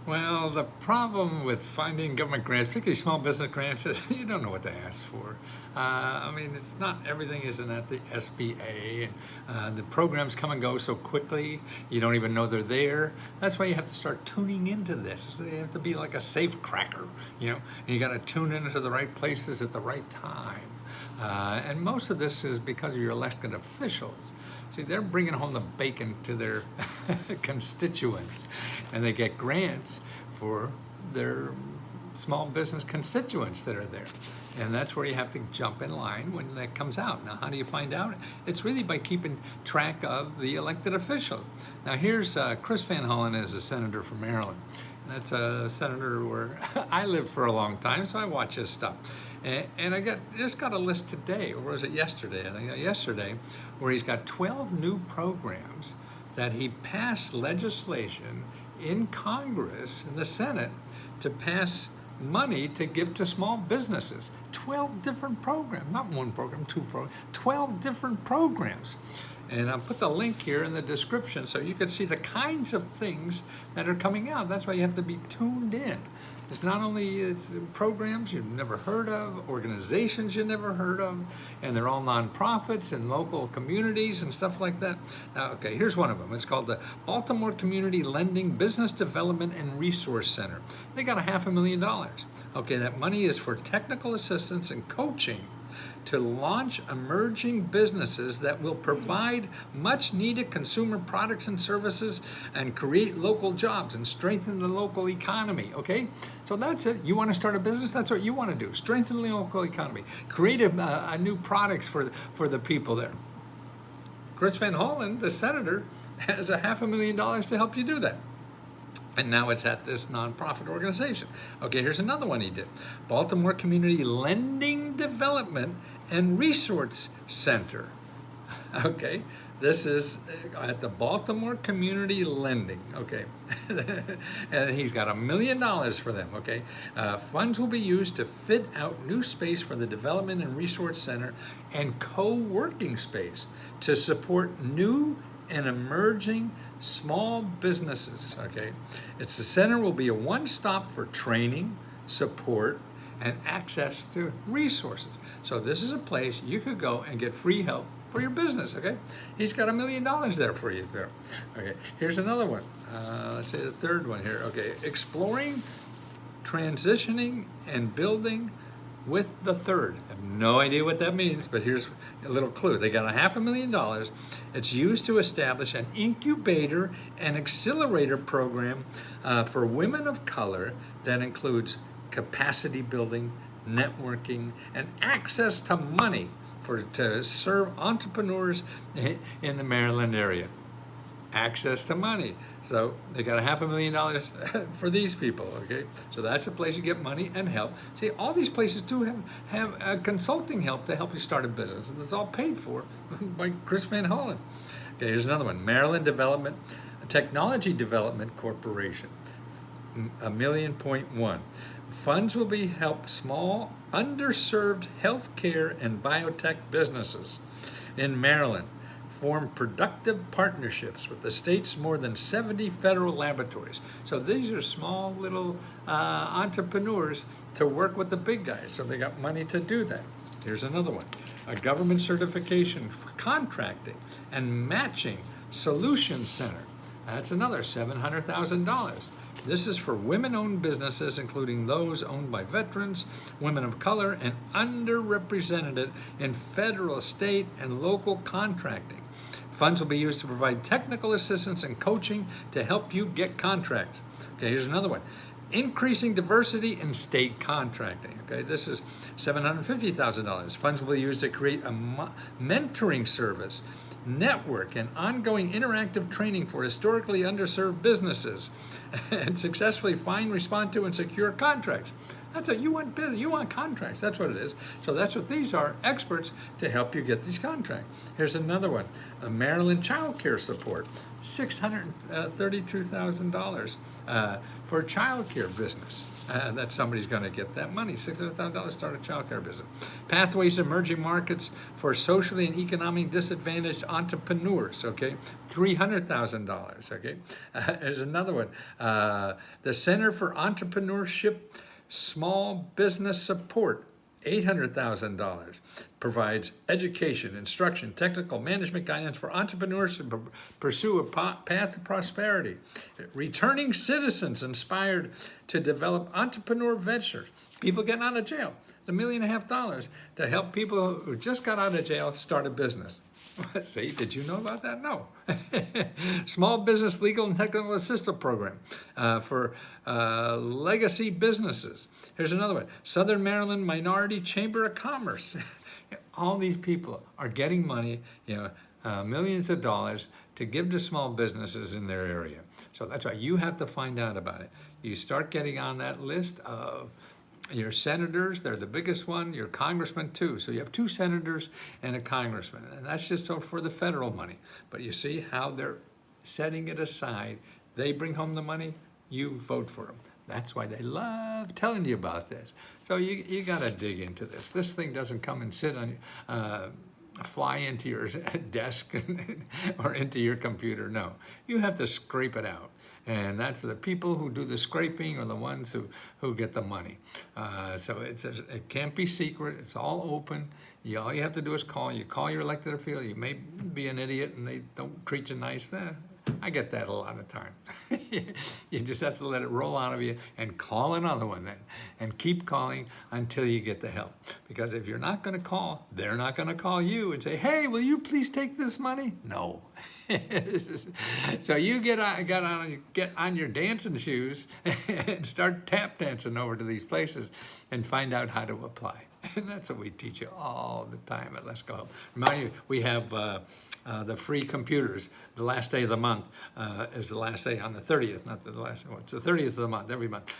Well, the problem with finding government grants, particularly small business grants, is you don't know what to ask for. I mean, it's not everything isn't at the SBA, and the programs come and go so quickly, you don't even know they're there. That's why you have to start tuning into this. So you have to be like a safe cracker, and you got to tune into the right places at the right time. And most of this is because of your elected officials. See, they're bringing home the bacon to their constituents, and they get grants for their small business constituents that are there. And that's where you have to jump in line when that comes out. Now, how do you find out? It's really by keeping track of the elected officials. Now, here's Chris Van Hollen is a senator from Maryland. That's a senator where I lived for a long time, so I watch his stuff. And I just got a list today, or was it yesterday? I think yesterday, where he's got 12 new programs that he passed legislation in Congress, in the Senate, to pass money to give to small businesses. 12 different programs, not one program, two programs, 12 different programs. And I'll put the link here in the description so you can see the kinds of things that are coming out. That's why you have to be tuned in. It's not only programs you've never heard of, organizations you've never heard of, and they're all nonprofits and local communities and stuff like that. Now, okay, here's one of them. It's called the Baltimore Community Lending Business Development and Resource Center. They got $500,000. Okay, that money is for technical assistance and coaching to launch emerging businesses that will provide much needed consumer products and services and create local jobs and strengthen the local economy. Okay, so that's it. You want to start a business? That's what you want to do. Strengthen the local economy. Create a new products for the people there. Chris Van Hollen, the senator, has $500,000 to help you do that. And now it's at this nonprofit organization. Okay, here's another one he did. Baltimore Community Lending Development and Resource Center. Okay, this is at the Baltimore Community Lending. Okay, and he's got $1 million for them. Okay, funds will be used to fit out new space for the Development and Resource Center and co-working space to support new and emerging small businesses. Okay, the center will be a one-stop for training, support, and access to resources. So this is a place you could go and get free help for your business. Okay, he's got $1 million there for you there. Okay, here's another one. Let's say the third one here. Okay, exploring, transitioning, and building with the third. I have no idea what that means, but here's a little clue. They got $500,000. It's used to establish an incubator and accelerator program for women of color that includes capacity building, networking, and access to money to serve entrepreneurs in the Maryland area. Access to money. So they got $500,000 for these people, okay? So that's a place you get money and help. See, all these places do have consulting help to help you start a business. It's all paid for by Chris Van Hollen. Okay, here's another one. Maryland Technology Development Corporation, $1.1 million. Funds will be help small, underserved healthcare and biotech businesses in Maryland form productive partnerships with the state's more than 70 federal laboratories. So these are small little entrepreneurs to work with the big guys. So they got money to do that. Here's another one. A government certification for contracting and matching solutions center. That's another $700,000. This is for women-owned businesses, including those owned by veterans, women of color, and underrepresented in federal, state, and local contracting. Funds will be used to provide technical assistance and coaching to help you get contracts. Okay, here's another one. Increasing diversity in state contracting. Okay, this is $750,000. Funds will be used to create a mentoring service, network, and ongoing interactive training for historically underserved businesses and successfully find, respond to, and secure contracts. That's what you want business. You want contracts. That's what it is. So that's what these are, experts to help you get these contracts. Here's another one, Maryland Child Care Support, $632,000 for a child care business. That somebody's going to get that money, $600,000 start a child care business. Pathways Emerging Markets for Socially and Economically Disadvantaged Entrepreneurs, okay, $300,000, okay. There's another one, the Center for Entrepreneurship Small Business Support, $800,000, provides education, instruction, technical management guidance for entrepreneurs to pursue a path to prosperity. Returning citizens inspired to develop entrepreneur ventures. People getting out of jail. $1.5 million to help people who just got out of jail start a business. See, did you know about that? No. Small Business Legal and Technical Assistance Program for legacy businesses. Here's another one, Southern Maryland Minority Chamber of Commerce. All these people are getting money, millions of dollars to give to small businesses in their area. So that's why you have to find out about it. You start getting on that list of your senators, they're the biggest one, your congressmen too. So you have 2 senators and a congressman, and that's just for the federal money. But you see how they're setting it aside. They bring home the money, you vote for them. That's why they love telling you about this. So you got to dig into this. This thing doesn't come and sit on fly into your desk or into your computer. No, you have to scrape it out. And that's the people who do the scraping are the ones who get the money. So it can't be secret. It's all open. All you have to do is call. You call your elected official. You may be an idiot and they don't treat you nice. I get that a lot of time. You just have to let it roll out of you and call another one then. And keep calling until you get the help. Because if you're not going to call, they're not going to call you and say, hey, will you please take this money? No. So you get on your dancing shoes and start tap dancing over to these places and find out how to apply. And that's what we teach you all the time at Let's Go Help. Remind you, we have the free computers. The last day of the month is the last day on the 30th, not the last one. It's the 30th of the month, every month.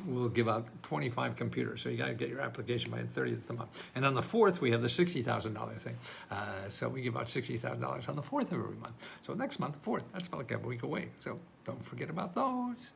We'll give out 25 computers. So you got to get your application by the 30th of the month. And on the 4th, we have the $60,000 thing. So we give out $60,000 on the 4th of every month. So next month, the 4th, that's about like a week away. So don't forget about those.